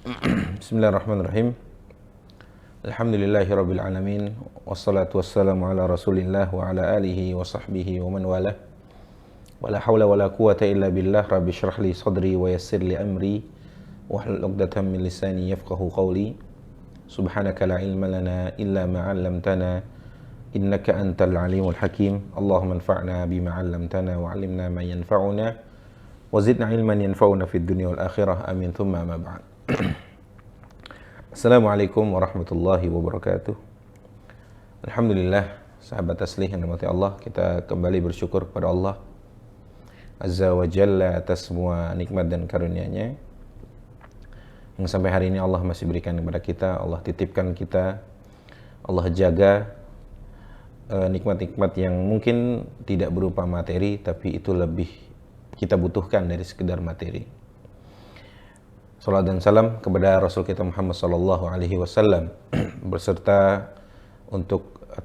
Bismillahirrahmanirrahim. Alhamdulillahirabbil alamin wassalatu wassalamu ala Rasulillah wa ala alihi wa sahbihi wa man walah. Wala haula wala quwata illa billah. Rabbi shrah li sadri wa yassir li amri wahlul 'uqdatam min lisani yafqahu qawli. Subhanaka la ilma lana illa ma 'allamtana innaka antal alimul hakim. Allahumma anfa'na bima 'allamtana wa 'allimna ma yanfa'una wa zidna ilman yanfa'una fid dunya wal akhirah. Amin thumma ma ba'd. Assalamualaikum warahmatullahi wabarakatuh. Alhamdulillah, sahabat taslih yang dirahmati Allah, kita kembali bersyukur kepada Allah Azza wa Jalla atas semua nikmat dan karunia-Nya yang sampai hari ini Allah masih berikan kepada kita. Allah titipkan kita, Allah jaga nikmat-nikmat yang mungkin tidak berupa materi, tapi itu lebih kita butuhkan dari sekedar materi. Salat dan salam kepada Rasul kita Muhammad sallallahu alaihi wasallam berserta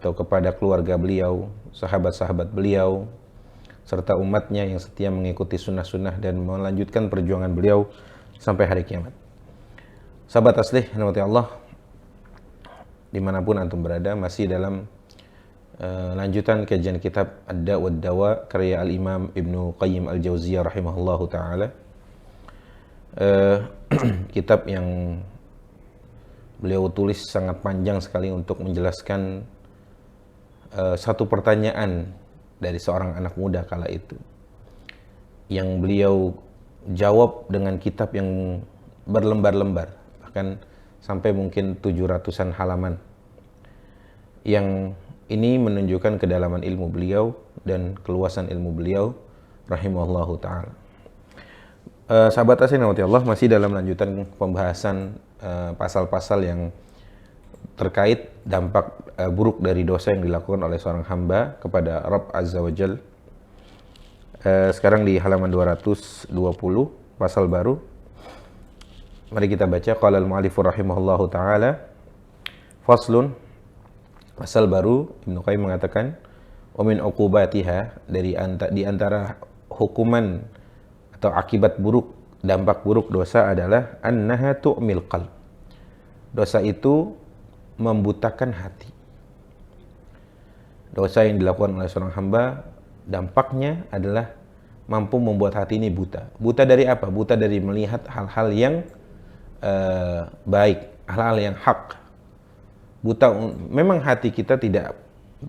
kepada keluarga beliau, sahabat-sahabat beliau, serta umatnya yang setia mengikuti sunnah-sunnah dan melanjutkan perjuangan beliau sampai hari kiamat. Sahabat taslih rahmati Allah, dimanapun antum berada, masih dalam lanjutan kajian kitab Ad-Da' wad Dawa karya Al-Imam Ibnu Qayyim Al-Jauziyah rahimahullahu ta'ala. Kitab yang beliau tulis sangat panjang sekali untuk menjelaskan satu pertanyaan dari seorang anak muda kala itu, yang beliau jawab dengan kitab yang berlembar-lembar, bahkan sampai mungkin 700-an halaman. Yang ini menunjukkan kedalaman ilmu beliau dan keluasan ilmu beliau rahimahullahu ta'ala. Sahabat taslih rahmati Allah, masih dalam lanjutan pembahasan pasal-pasal yang terkait dampak buruk dari dosa yang dilakukan oleh seorang hamba kepada Rabb Azza wa Jal. Sekarang di halaman 220, pasal baru. Mari kita baca. Qala al-mu'allifu rahimahullahu ta'ala, faslun, pasal baru. Ibnu Qayyim mengatakan, wa min uqubatiha, di antara hukuman atau akibat buruk, dampak buruk dosa adalah annaha tu'mil qalb. Dosa itu membutakan hati. Dosa yang dilakukan oleh seorang hamba, dampaknya adalah mampu membuat hati ini buta. Buta dari apa? Buta dari melihat hal-hal yang baik, hal-hal yang hak. Buta, memang hati kita tidak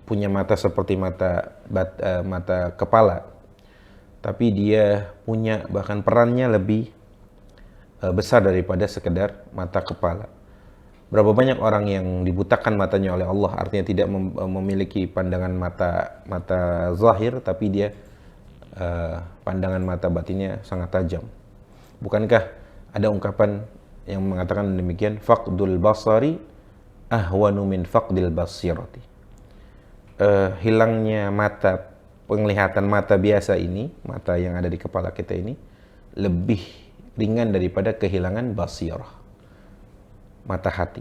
punya mata seperti mata kepala, tapi dia punya bahkan perannya lebih besar daripada sekedar mata kepala. Berapa banyak orang yang dibutakan matanya oleh Allah, artinya tidak memiliki pandangan mata zahir, tapi dia pandangan mata batinnya sangat tajam. Bukankah ada ungkapan yang mengatakan demikian, faqdul basari ahwanu min faqdil basirati. Hilangnya mata, penglihatan mata biasa ini, mata yang ada di kepala kita ini, lebih ringan daripada kehilangan basirah, mata hati.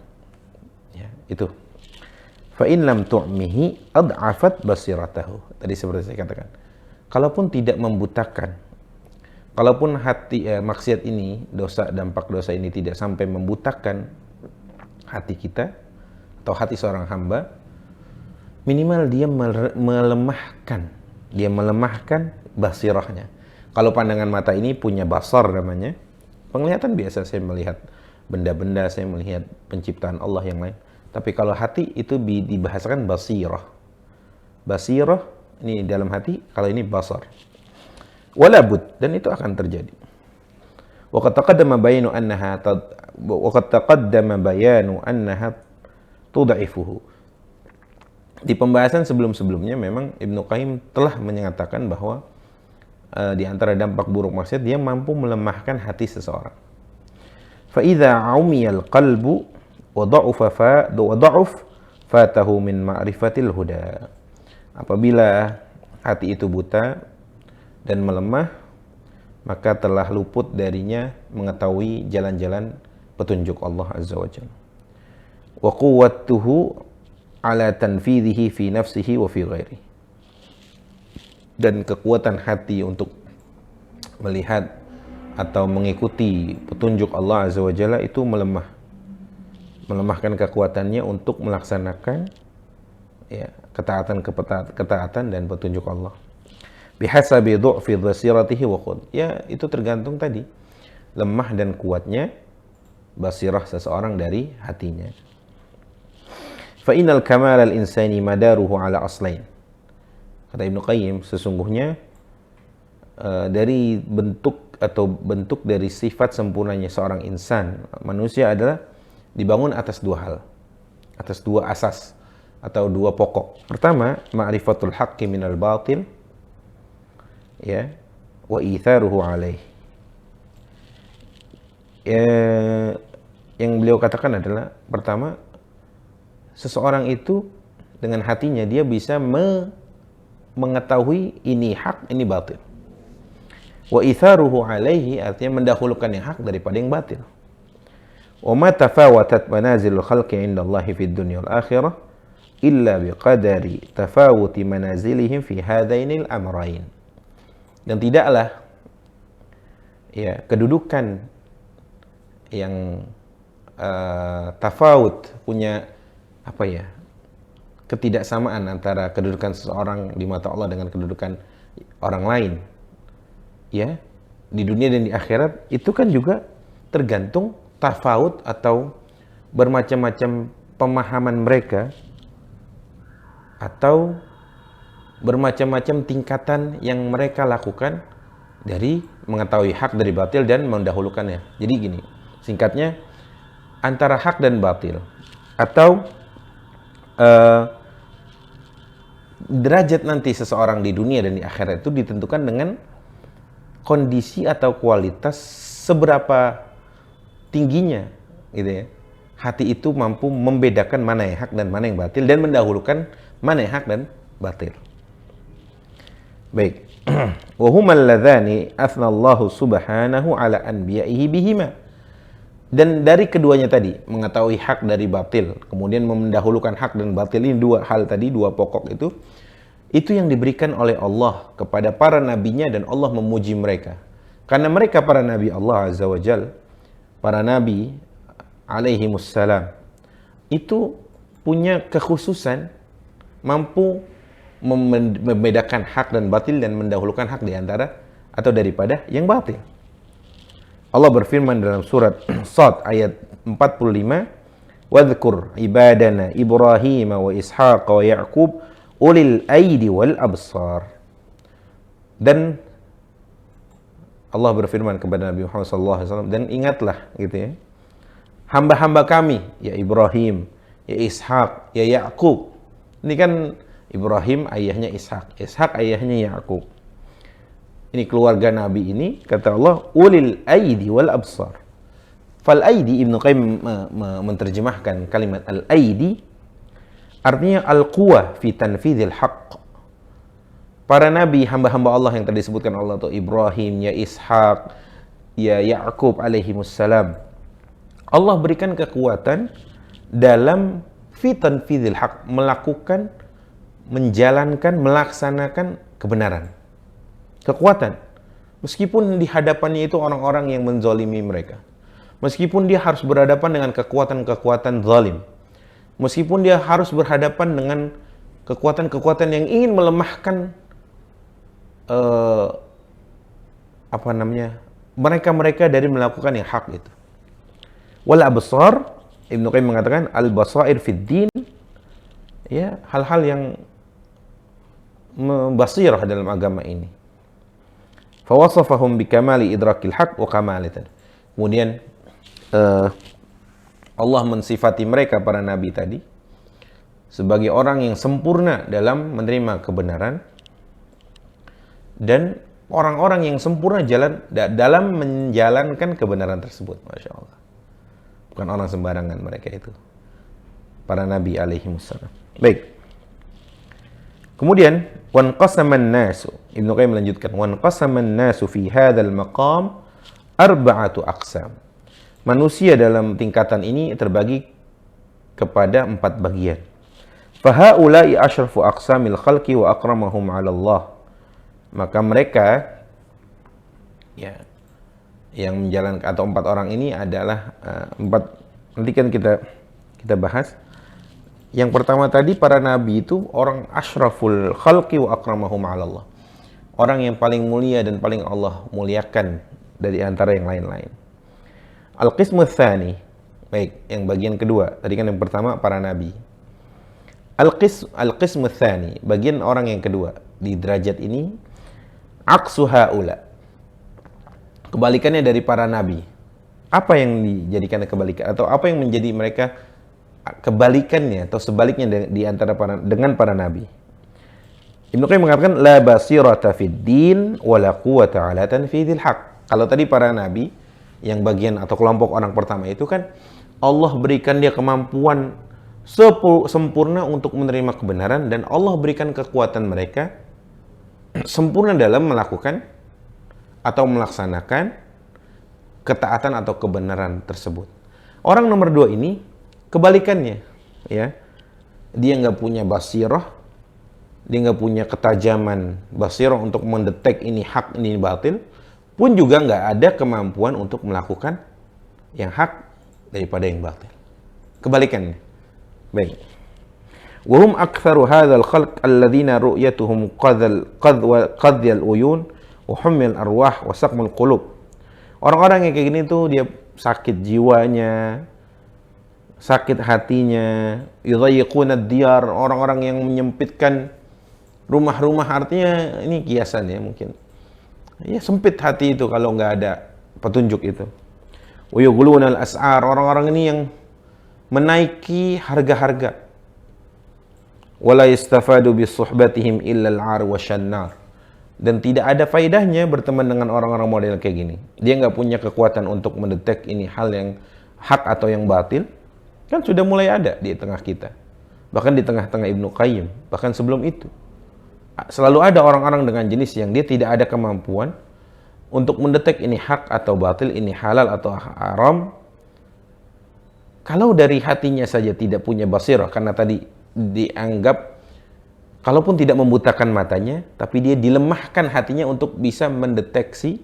Ya, itu. Fa in lam tu'mihi ad'afat basiratahu. Tadi seperti saya katakan, kalaupun tidak membutakan, kalaupun hati maksiat ini, dampak dosa ini tidak sampai membutakan hati kita atau hati seorang hamba, minimal dia melemahkan basirahnya. Kalau pandangan mata ini punya basar namanya, penglihatan biasa, saya melihat benda-benda, saya melihat penciptaan Allah yang lain. Tapi kalau hati itu dibahasakan basirah. Basirah ini dalam hati, kalau ini basar. Walabud, dan itu akan terjadi. Wa qad taqaddama bayanu annaha tud'ifuhu. Di pembahasan sebelum-sebelumnya memang Ibnu Qayyim telah menyatakan bahwa di antara dampak buruk maksiat, dia mampu melemahkan hati seseorang. Fa idza umiyal qalbu wa dha'uf fatahu min ma'rifatil huda. Apabila hati itu buta dan melemah, maka telah luput darinya mengetahui jalan-jalan petunjuk Allah Azza wa Jalla. Wa quwwatuhu ala tanfidhihi fi nafsihi wa fi ghairihi. Dan kekuatan hati untuk melihat atau mengikuti petunjuk Allah Azza wa Jalla itu melemahkan kekuatannya untuk melaksanakan ya ketaatan dan petunjuk Allah. Bihasabi du'fi basiratihi wa qud. Ya, itu tergantung tadi lemah dan kuatnya basirah seseorang dari hatinya. Fa innal kamal al-insani madaruhu ala aslain. Kata Ibnu Qayyim, sesungguhnya dari bentuk dari sifat sempurnanya seorang insan, manusia adalah dibangun atas dua hal, atas dua asas atau dua pokok. Pertama, ma'rifatul haqqi minal batil, ya, wa itharuhu alaih. Yang beliau katakan adalah, pertama, seseorang itu dengan hatinya dia bisa mengetahui ini hak, ini batil. Wa itharuhu alaihi artinya mendahulukan yang hak daripada yang batil. Wa ma tafawatat manazilul khalqi 'inda Allah fid dunya wal akhirah illa biqadari tafawuti manazilihim fi hadainil amrayn. Dan tidaklah ya kedudukan yang tafawut, punya apa ya, ketidaksamaan antara kedudukan seseorang di mata Allah dengan kedudukan orang lain ya di dunia dan di akhirat, itu kan juga tergantung tafawut atau bermacam-macam pemahaman mereka atau bermacam-macam tingkatan yang mereka lakukan dari mengetahui hak dari batil dan mendahulukannya. Jadi gini, singkatnya, antara hak dan batil atau derajat nanti seseorang di dunia dan di akhirat itu ditentukan dengan kondisi atau kualitas seberapa tingginya gitu ya hati itu mampu membedakan mana yang hak dan mana yang batil dan mendahulukan mana yang hak dan batil. Baik. Wa humal ladzani athnallahu subhanahu ala anbiya'ihi bihima. Dan dari keduanya tadi, mengetahui hak dari batil, kemudian mendahulukan hak dan batil, ini dua hal tadi, dua pokok itu yang diberikan oleh Allah kepada para nabinya, dan Allah memuji mereka. Karena mereka para nabi Allah Azza wa Jal, para nabi alaihimussalam, itu punya kekhususan, mampu membedakan hak dan batil dan mendahulukan hak di antara atau daripada yang batil. Allah berfirman dalam surat Shad ayat 45, "Wadhkur ibadana Ibrahim wa Ishaq wa Ya'qub ulil aidi wal absar." Dan Allah berfirman kepada Nabi Muhammad SAW, dan ingatlah gitu ya, hamba-hamba kami, ya Ibrahim, ya Ishaq, ya Ya'qub. Ini kan Ibrahim ayahnya Ishaq, Ishaq ayahnya Ya'qub. Ini keluarga Nabi ini, kata Allah, ulil aidi wal absar. Fal aidi, Ibnu Qayyim menerjemahkan kalimat al aidi artinya al quwah fi tanfidhil haqq. Para nabi, hamba-hamba Allah yang tadi disebutkan Allah itu Ibrahim, ya Ishaq, ya Ya'qub alaihimussalam. Allah berikan kekuatan dalam fi tanfidhil haqq, melakukan, menjalankan, melaksanakan kebenaran. Kekuatan. Meskipun di hadapannya itu orang-orang yang menzalimi mereka. Meskipun dia harus berhadapan dengan kekuatan-kekuatan zalim. Meskipun dia harus berhadapan dengan kekuatan-kekuatan yang ingin melemahkan mereka-mereka dari melakukan yang hak itu. Wal absar, Ibnu Qayyim mengatakan al-basair fid din, ya, hal-hal yang basirah dalam agama ini. Fawasafahum bikamali idrakil haq wa kamalatan. Kemudian Allah mensifati mereka para nabi tadi sebagai orang yang sempurna dalam menerima kebenaran dan orang-orang yang sempurna dalam menjalankan kebenaran tersebut. Masya Allah. Bukan orang sembarangan mereka itu, para nabi alaihimussalam. Baik. Kemudian wanqasaman nasu, Ibnu Qayyim melanjutkan, wanqasaman nasu fi hadzal maqam arba'atu aqsam. Manusia dalam tingkatan ini terbagi kepada 4 bagian. Fa haula'i asyrafu aqsamil khalqi wa aqramahum 'ala Allah. Maka mereka ya yang menjalankan, atau 4 orang ini adalah nanti kan kita bahas. Yang pertama tadi, para nabi itu orang asyraful khalqi wa akramahum 'ala Allah. Orang yang paling mulia dan paling Allah muliakan dari antara yang lain-lain. Al-qismu tsani, baik, yang bagian kedua. Tadi kan yang pertama para nabi. Al-qismu tsani, bagian orang yang kedua di derajat ini, aqsu haula. Kebalikannya dari para nabi. Apa yang dijadikan kebalikan, atau apa yang menjadi mereka kebalikannya atau sebaliknya di antara dengan para nabi? Ibnu Qayyim mengatakan la basirata fid din wa la quwwata 'ala tanfidhil haq. Kalau tadi para nabi yang bagian atau kelompok orang pertama itu kan Allah berikan dia kemampuan sempurna untuk menerima kebenaran, dan Allah berikan kekuatan mereka sempurna dalam melakukan atau melaksanakan ketaatan atau kebenaran tersebut. Orang nomor 2 ini kebalikannya, ya. Dia nggak punya basirah, dia nggak punya ketajaman basirah untuk mendetek ini hak, ini batil, pun juga nggak ada kemampuan untuk melakukan yang hak daripada yang batil. Kebalikannya. Baik. Wahum aktsaru hadzal khalq alladziina ru'yatuhum qadhyal uyun wa humil arwah wa saqmul qulub. Orang-orang yang kayak gini tuh dia sakit jiwanya, sakit hatinya, yudayyiquna ad-diyar, orang-orang yang menyempitkan rumah-rumah, artinya ini kiasan ya mungkin. Ya sempit hati itu kalau nggak ada petunjuk itu. Wa yughluna al-as'ar, orang-orang ini yang menaiki harga-harga. Wala yastafadu bi suhbatihim illa al-'ar wa syannar. Dan tidak ada faedahnya berteman dengan orang-orang model kayak gini. Dia nggak punya kekuatan untuk mendetek ini hal yang hak atau yang batil. Kan sudah mulai ada di tengah kita. Bahkan di tengah-tengah Ibnu Qayyim. Bahkan sebelum itu. Selalu ada orang-orang dengan jenis yang dia tidak ada kemampuan untuk mendetek ini hak atau batil, ini halal atau haram. Kalau dari hatinya saja tidak punya basirah, karena tadi dianggap kalaupun tidak membutakan matanya, tapi dia dilemahkan hatinya untuk bisa mendeteksi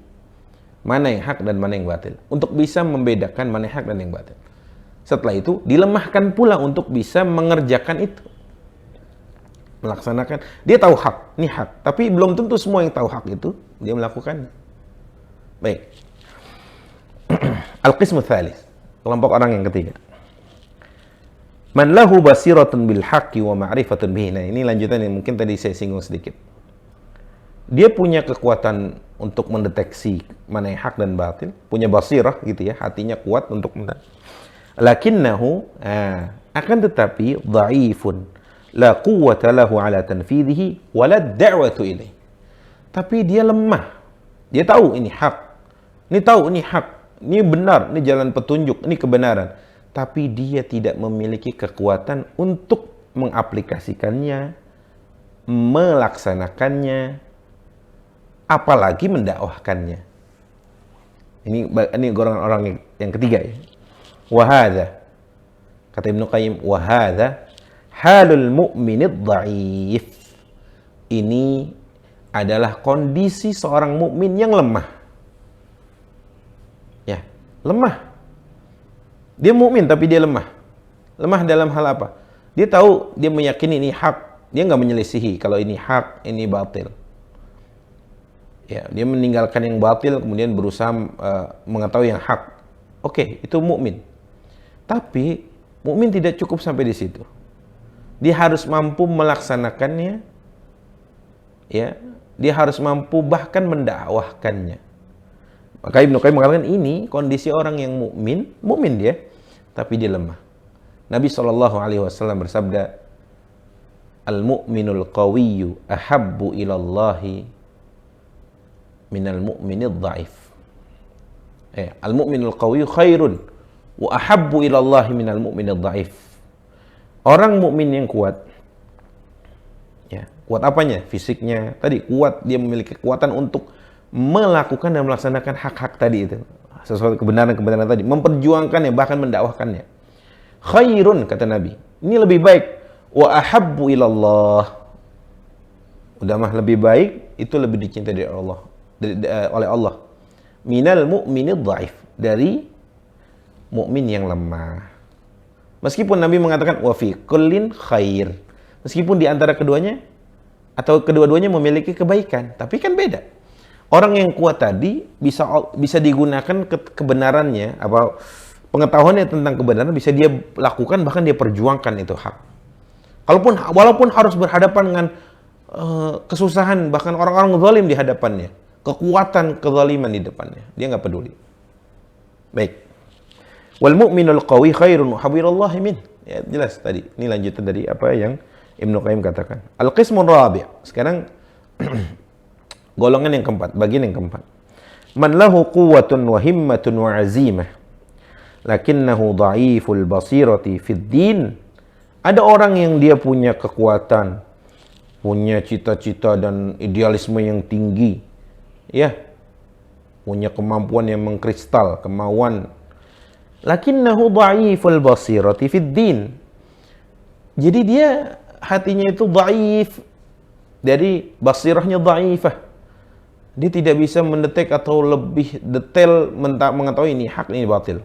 mana yang hak dan mana yang batil. Untuk bisa membedakan mana yang hak dan yang batil. Setelah itu, dilemahkan pula untuk bisa mengerjakan itu. Melaksanakan. Dia tahu hak, ini hak. Tapi belum tentu semua yang tahu hak itu, dia melakukannya. Baik. Al-qismu tsalits. Kelompok orang yang ketiga. Man lahu basiratun bil haqqi wa ma'rifatun bihi. Nah, ini lanjutan yang mungkin tadi saya singgung sedikit. Dia punya kekuatan untuk mendeteksi mana yang hak dan batil, punya basirah gitu ya, hatinya kuat untuk lakinnahu akan tetapi dhaifun la quwwata lahu ala tanfidhihi wa la da'watu ilaih. Tapi dia lemah. Dia tahu ini hak. Ini tahu ini hak. Ini benar, ini jalan petunjuk, ini kebenaran. Tapi dia tidak memiliki kekuatan untuk mengaplikasikannya, melaksanakannya, apalagi mendakwahkannya. Ini golongan orang yang ketiga ya. Wahada, kata Ibnu Qayyim, wahada halul mu'minid dhaif. Ini adalah kondisi seorang mukmin yang lemah. Ya, lemah. Dia mukmin tapi dia lemah. Lemah dalam hal apa? Dia tahu, dia meyakini ini hak. Dia nggak menyelisihi kalau ini hak, ini batil. Ya, dia meninggalkan yang batil kemudian berusaha mengetahui yang hak. Oke, itu mukmin. Tapi mukmin tidak cukup sampai di situ. Dia harus mampu melaksanakannya. Ya, dia harus mampu bahkan mendakwahkannya. Maka Ibnu Qayyim mengatakan ini kondisi orang yang mukmin dia, tapi dia lemah. Nabi SAW bersabda, Al-mu'minul qawiyyu ahabbu ilallahi minal mu'minid dha'if. Al-mu'minul qawiyyu khairun wa ahabbu ilallahi minal mu'minid dha'if. Orang mukmin yang kuat, ya, kuat apanya? Fisiknya, tadi kuat, dia memiliki kekuatan untuk melakukan dan melaksanakan hak-hak tadi itu, sesuatu kebenaran-kebenaran tadi, memperjuangkannya, bahkan mendakwahkannya. Khairun, kata Nabi, ini lebih baik. Wa ahabbu ilallah, udah mah lebih baik, itu lebih dicintai dari Allah, oleh Allah. minal mu'minid dhaif, dari mukmin yang lemah. Meskipun Nabi mengatakan wa fi kullin khair, meskipun di antara keduanya atau kedua-duanya memiliki kebaikan, tapi kan beda. Orang yang kuat tadi bisa digunakan kebenarannya, apa pengetahuannya tentang kebenaran bisa dia lakukan, bahkan dia perjuangkan itu hak. Walaupun harus berhadapan dengan kesusahan, bahkan orang-orang zalim di hadapannya, kekuatan kezaliman di depannya, dia nggak peduli. Baik. Wal mu'minul qawi khairun habirallahi min. Ya, jelas tadi. Ini lanjutan dari apa yang Ibnu Qayyim katakan. Al-qismur rabi'. Sekarang golongan yang keempat, bagian yang keempat. Man lahu quwwatun wa himmatun wa azimah, lakinnahu dha'iful basirati fid din. Ada orang yang dia punya kekuatan, punya cita-cita dan idealisme yang tinggi, ya, punya kemampuan yang mengkristal, kemauan. Lakinnahu dha'iful basirati fid din. Jadi dia hatinya itu dhaif, dari basirahnya dhaifah. Dia tidak bisa mendetek atau lebih detail mengetahui ini hak, ini batil.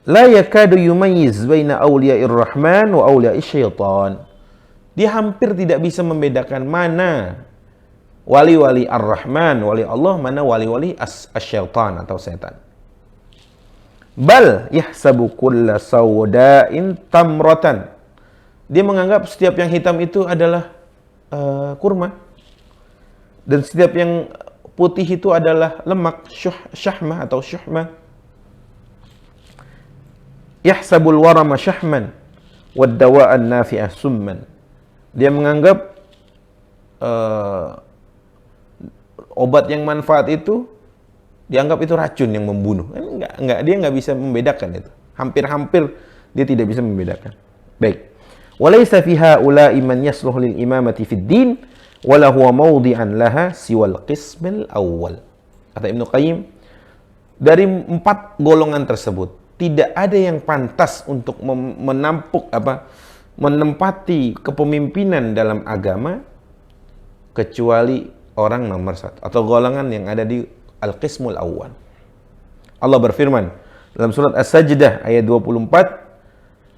La yakadu yumayyiz baina awliya'ir rahman wa awliya'is syaitan. Dia hampir tidak bisa membedakan mana wali-wali ar-Rahman, wali Allah, mana wali-wali as-syaitan atau setan. Bal yahsabu kulla sawda'in tamratan. Dia menganggap setiap yang hitam itu adalah kurma, dan setiap yang putih itu adalah lemak, syahmah atau syuhmah. Yahsabul warama syahman wad dawa'an nafi'ah summan. Dia menganggap obat yang manfaat itu dianggap itu racun yang membunuh. Enggak, dia nggak bisa membedakan itu. Hampir-hampir dia tidak bisa membedakan. Baik. Walaysa fi haula'i man yasluh lil imamati fid din wala huwa mawdi'an laha siwal qismil awwal. Kata Ibnu Qayyim, dari 4 golongan tersebut tidak ada yang pantas untuk menempati kepemimpinan dalam agama kecuali orang nomor 1 atau golongan yang ada di Al-Qismul Awwal. Allah berfirman dalam surat As-Sajdah ayat 24,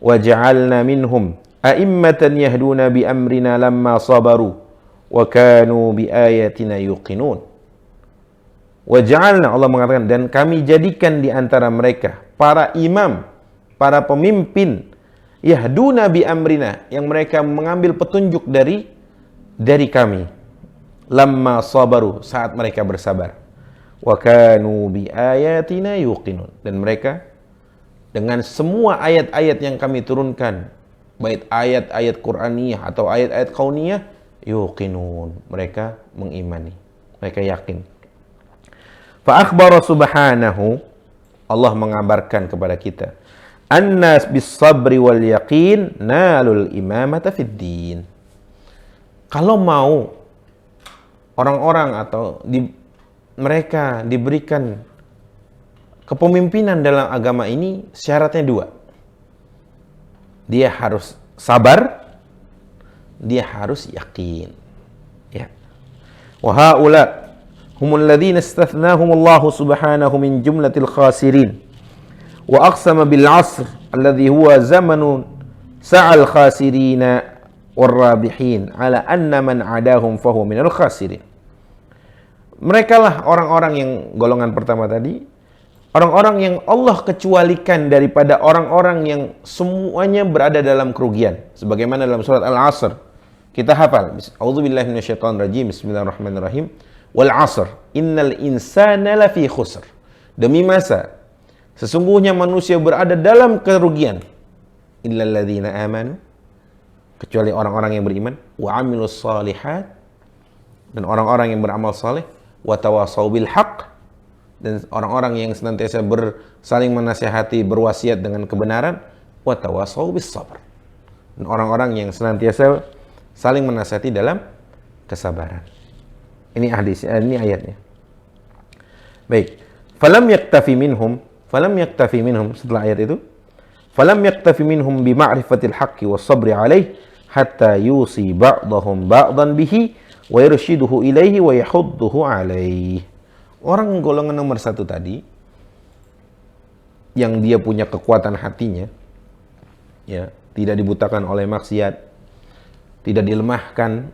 "Wa ja'alna minhum a'immatan yahduna bi amrina lamma sabaru wa kanu bi ayatina yuqinun." Wa ja'alna, Allah mengatakan, dan kami jadikan di antara mereka para imam, para pemimpin, yahduna bi amrina, yang mereka mengambil petunjuk dari kami, lamma sabaru, saat mereka bersabar, wa kanu bi ayatina yuqinun, dan mereka dengan semua ayat-ayat yang kami turunkan, baik ayat-ayat Qur'aniyah atau ayat-ayat kauniyah, yuqinun, mereka mengimani, mereka yakin. Fa akhbara subhanahu, Allah mengabarkan kepada kita, annas bis sabri wal yaqin nalul imamata fid din. Kalau mau orang-orang atau mereka diberikan kepemimpinan dalam agama ini, syaratnya 2. Dia harus sabar, dia harus yakin. Ya. Wa haula humul ladzina istathnahumullahu subhanahu min jumlatil khasirin. Wa aqsama bil 'asr alladhi huwa zamanun sa'al khasirina war-rabihin ala anna man 'adahum fahuwa minal khasirin. Mereka lah orang-orang yang golongan pertama tadi, orang-orang yang Allah kecualikan daripada orang-orang yang semuanya berada dalam kerugian. Sebagaimana dalam surat Al-Asr, kita hafal, A'udzubillahi minasyaitonirrajim, bismillahirrahmanirrahim, wal 'asr, innal insana lafi khusr. Demi masa, sesungguhnya manusia berada dalam kerugian. Illal ladzina amanu, kecuali orang-orang yang beriman, wa 'amilus shalihat, dan orang-orang yang beramal saleh, wa tawassaw bil haqq, dan orang-orang yang senantiasa saling menasihati, berwasiat dengan kebenaran, wa tawassaw bis sabr, dan orang-orang yang senantiasa saling menasihati dalam kesabaran. Ini hadis, ini ayatnya. Baik. Falam yaktafi minhum, setelah ayat itu, falam yaktafi minhum bi ma'rifatil haqqi was sabri alaih hatta yusi ba'dahum ba'dan bihi wa yarshiduhu ilaihi wa yahudduhu alaihi Orang golongan nomor 1 tadi, yang dia punya kekuatan hatinya, ya, tidak dibutakan oleh maksiat, tidak dilemahkan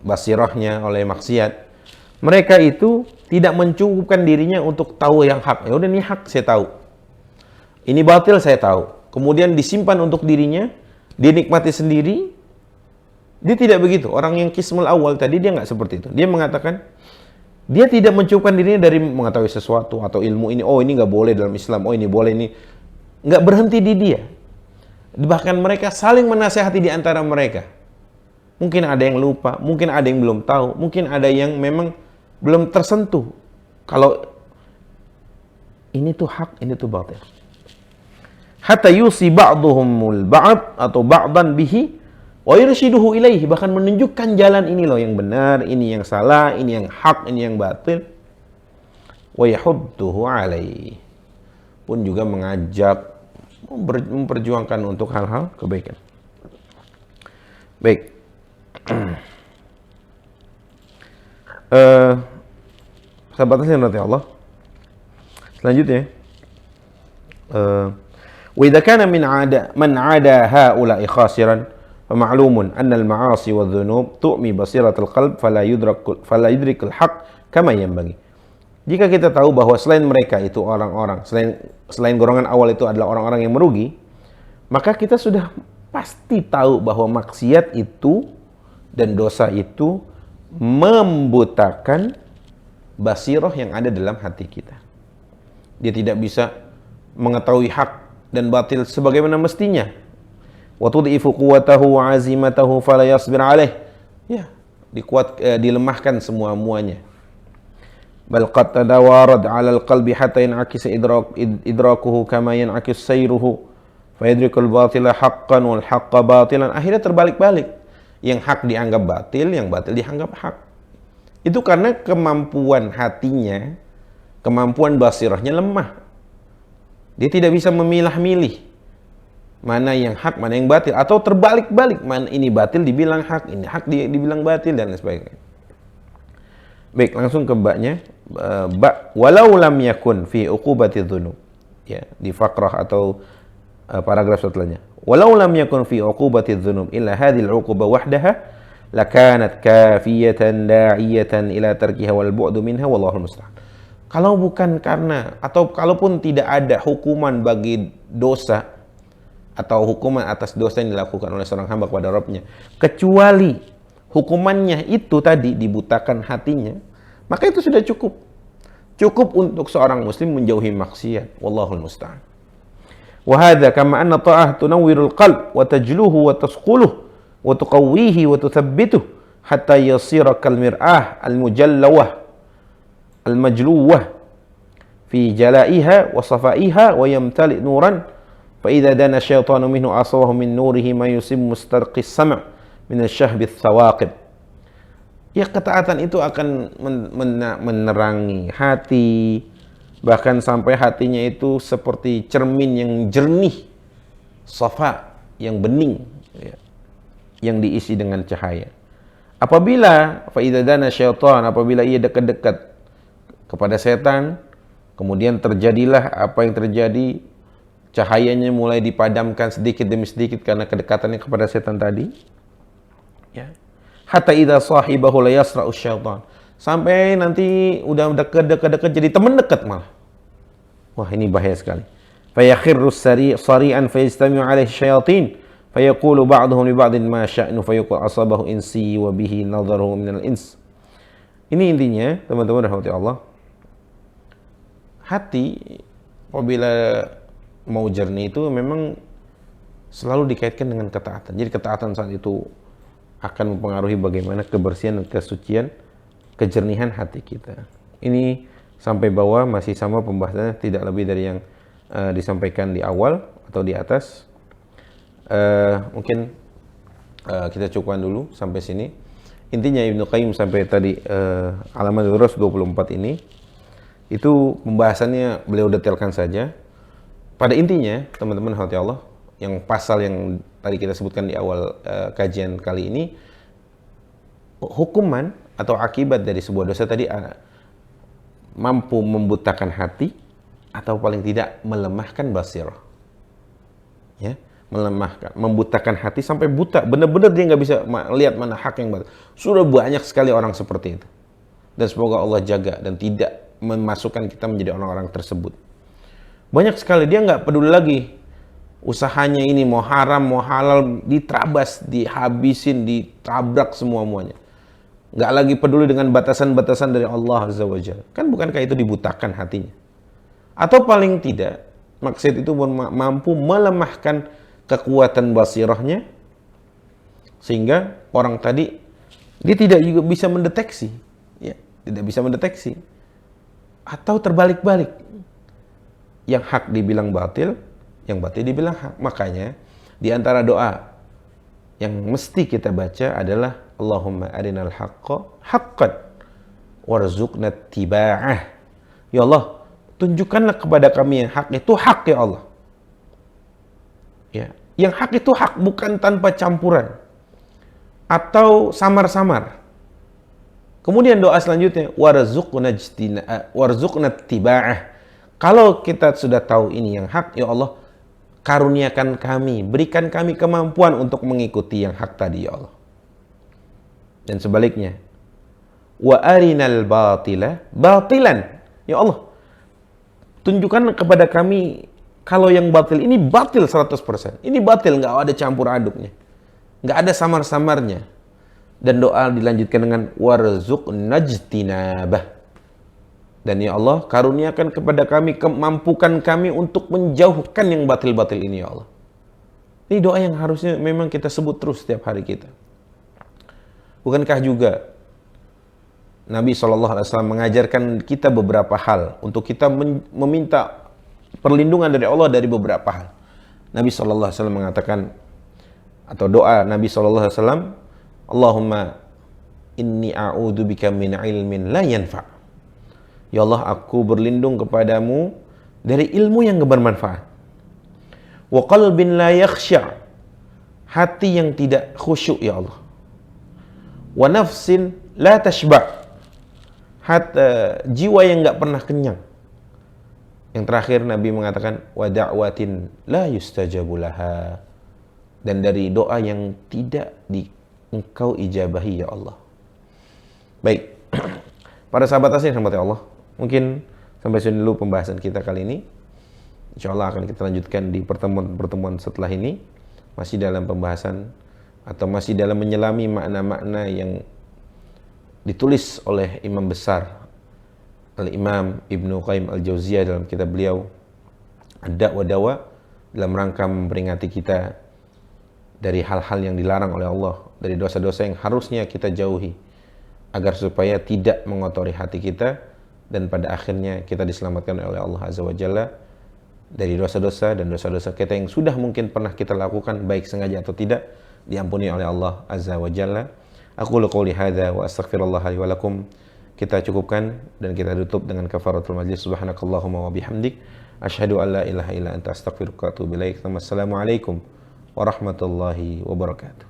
basirahnya oleh maksiat. Mereka itu tidak mencukupkan dirinya untuk tahu yang hak. Ya udah, ini hak saya tahu, ini batil saya tahu. Kemudian disimpan untuk dirinya, dinikmati sendiri. Dia tidak begitu. Orang yang qismul awal tadi, dia nggak seperti itu. Dia mengatakan, dia tidak mencukupkan dirinya dari mengetahui sesuatu atau ilmu ini. Oh, ini nggak boleh dalam Islam. Oh, ini boleh, ini nggak berhenti di dia. Bahkan mereka saling menasihati di antara mereka. Mungkin ada yang lupa, mungkin ada yang belum tahu, mungkin ada yang memang belum tersentuh. Kalau ini tuh hak, ini tuh batil. Hatta yusi ba'duhumul ba'd atau ba'dan bihi wa yurshiduhu ilaihi, bahkan menunjukkan jalan ini loh yang benar, ini yang salah, ini yang hak, ini yang batil. Wa yahudduhu alaihi, pun juga mengajak, memperjuangkan untuk hal-hal kebaikan. Baik. Sahabat yang dirahmati Allah. Selanjutnya, wa idza kana man 'ada haula'i khasiran fa ma'lumun anna al-ma'asi wa dhunub tu'mi basiratul qalb fala yudrikul haqq kama yanbaghi. Jika kita tahu bahwa selain mereka itu orang-orang, selain golongan awal itu adalah orang-orang yang merugi, maka kita sudah pasti tahu bahwa maksiat itu dan dosa itu membutakan basirah yang ada dalam hati kita. Dia tidak bisa mengetahui hak dan batil sebagaimana mestinya. Wa tud'ifu quwwatahu wa 'azimatahu fala yasbir 'alaih. Ya, dilemahkan semua-muanya. Bal qad tadawarad 'ala al-qalbi hatta yan'akisa idrakuhu kama yan'akis sayruhu fa yadrikul batila haqqan wal haqqa batilan. Akhirnya terbalik-balik. Yang hak dianggap batil, yang batil dianggap hak. Itu karena kemampuan hatinya, kemampuan basirahnya lemah. Dia tidak bisa memilah-milih mana yang hak, mana yang batil, atau terbalik-balik, mana ini batil dibilang hak, ini hak dibilang batil, dan sebagainya. Baik, langsung ke baknya. Walau lam yakun fi uqubati dzunub. Ya, di fakrah atau paragraf setelahnya. Walau lam yakun fi uqubati dzunub illa hadhihi al-uqubah wahdaha lakanat kafiyatan da'iyatan ila tarkiha wal bu'du minha wallahu musta'an. Kalau bukan karena, atau kalaupun tidak ada hukuman bagi dosa atau hukuman atas dosa yang dilakukan oleh seorang hamba kepada Rabbnya, kecuali hukumannya itu tadi dibutakan hatinya, maka itu sudah cukup. Cukup untuk seorang muslim menjauhi maksiat. Wallahul musta'an. وهذا كما أن الطاعة تنور القلب وتجلوه وتسقله وتقويه وتثبته حتى يصير كالمرآة المجلوة المجلوة في جلائها وصفائها ويمتلئ نورا فإذا دنا الشيطان منه أصابه من نوره ما يسم مسترقي السمع من الشهب الثواقب. Ya, ketaatan itu akan menerangi hati, bahkan sampai hatinya itu seperti cermin yang jernih, safa, yang bening, ya, yang diisi dengan cahaya. Apabila faidadana syaitan, apabila ia dekat-dekat kepada setan, kemudian terjadilah apa yang terjadi, cahayanya mulai dipadamkan sedikit demi sedikit karena kedekatannya kepada setan tadi. Ya. Hatta idza sahibahu la yasra'u syaitan. Sampai nanti udah dekat jadi teman dekat malah. Wah, ini bahaya sekali. Fayakhirru sari'an fayastami'u alaihi syayatin fayaqulu ba'duhum li ba'din ma sya'nu fayaqul asabahu insi wa bihi nadharuhu minal ins. Ini intinya, teman-teman rahmati Allah. Hati apabila mau jernih itu memang selalu dikaitkan dengan ketaatan. Jadi ketaatan saat itu akan mempengaruhi bagaimana kebersihan dan kesucian, kejernihan hati kita. Ini sampai bawah masih sama pembahasannya, tidak lebih dari yang disampaikan di awal atau di atas. Mungkin kita cukupkan dulu sampai sini. Intinya Ibnu Qayyim sampai tadi halaman 224 ini, itu pembahasannya beliau detailkan saja. Pada intinya, teman-teman hati Allah, yang pasal yang tadi kita sebutkan di awal kajian kali ini, hukuman atau akibat dari sebuah dosa tadi mampu membutakan hati atau paling tidak melemahkan basirah. Ya, melemahkan, membutakan hati sampai buta, benar-benar dia nggak bisa lihat mana hak yang batil. Sudah banyak sekali orang seperti itu. Dan semoga Allah jaga dan tidak memasukkan kita menjadi orang-orang tersebut. Banyak sekali dia nggak peduli lagi usahanya ini mau haram mau halal, diterabas, dihabisin, ditabrak semuanya. Nggak lagi peduli dengan batasan-batasan dari Allah Azza wa Jalla. Kan bukankah itu dibutakan hatinya? Atau paling tidak, maksud itu mampu melemahkan kekuatan basirahnya, sehingga orang tadi dia tidak juga bisa mendeteksi, ya, tidak bisa mendeteksi. Atau terbalik-balik, yang hak dibilang batil, yang batil dibilang hak. Makanya di antara doa yang mesti kita baca adalah Allahumma arinal haqqa haqqan warzuqna tiba'ah. Ya Allah, tunjukkanlah kepada kami yang hak itu hak, ya Allah. Ya, yang hak itu hak, bukan tanpa campuran atau samar-samar. Kemudian doa selanjutnya warzuqna tiba'ah. Kalau kita sudah tahu ini yang hak, ya Allah, karuniakan kami, berikan kami kemampuan untuk mengikuti yang hak tadi, ya Allah. Dan sebaliknya, wa arinal batila batilan. Ya Allah, tunjukkan kepada kami kalau yang batil ini batil 100%. Ini batil, nggak ada campur aduknya. Nggak ada samar-samarnya. Dan doa dilanjutkan dengan warzuqnajtinabah. Dan ya Allah, karuniakan kepada kami, mampukan kami untuk menjauhkan yang batil-batil ini, ya Allah. Ini doa yang harusnya memang kita sebut terus setiap hari kita. Bukankah juga Nabi SAW mengajarkan kita beberapa hal untuk kita meminta perlindungan dari Allah dari beberapa hal. Nabi SAW mengatakan, atau doa Nabi SAW, Allahumma inni a'udzubika min ilmin la yanfa'. Ya Allah, aku berlindung kepadamu dari ilmu yang gak bermanfaat. Wa qalbin la yakhsha', hati yang tidak khusyuk, ya Allah. Wa nafsin la tashba', jiwa yang gak pernah kenyang. Yang terakhir Nabi mengatakan wa da'watin la yustajabu laha, dan dari doa yang tidak engkau ijabahi, ya Allah. Baik, para sahabat asih yang dirahmati Allah, mungkin sampai sini dulu pembahasan kita kali ini. Insya Allah akan kita lanjutkan di pertemuan-pertemuan setelah ini, masih dalam pembahasan atau masih dalam menyelami makna-makna yang ditulis oleh imam besar Al-Imam Ibnu Qayyim Al-Jauziyah dalam kitab beliau Ad-Da' wa Dawa, dalam rangka memperingati kita dari hal-hal yang dilarang oleh Allah, dari dosa-dosa yang harusnya kita jauhi, agar supaya tidak mengotori hati kita, dan pada akhirnya kita diselamatkan oleh Allah Azza wa Jalla dari dosa-dosa dan dosa-dosa kita yang sudah mungkin pernah kita lakukan, baik sengaja atau tidak, diampuni oleh Allah Azza wa Jalla. Aqulu qouli hadza wa astaghfirullah li wa lakum. Kita cukupkan dan kita tutup dengan kafaratul majlis. Subhanakallahumma wa bihamdik, asyhadu an la ilaha illa anta astaghfiruka wa atubu ilaik. Wassalamualaikum warahmatullahi wabarakatuh.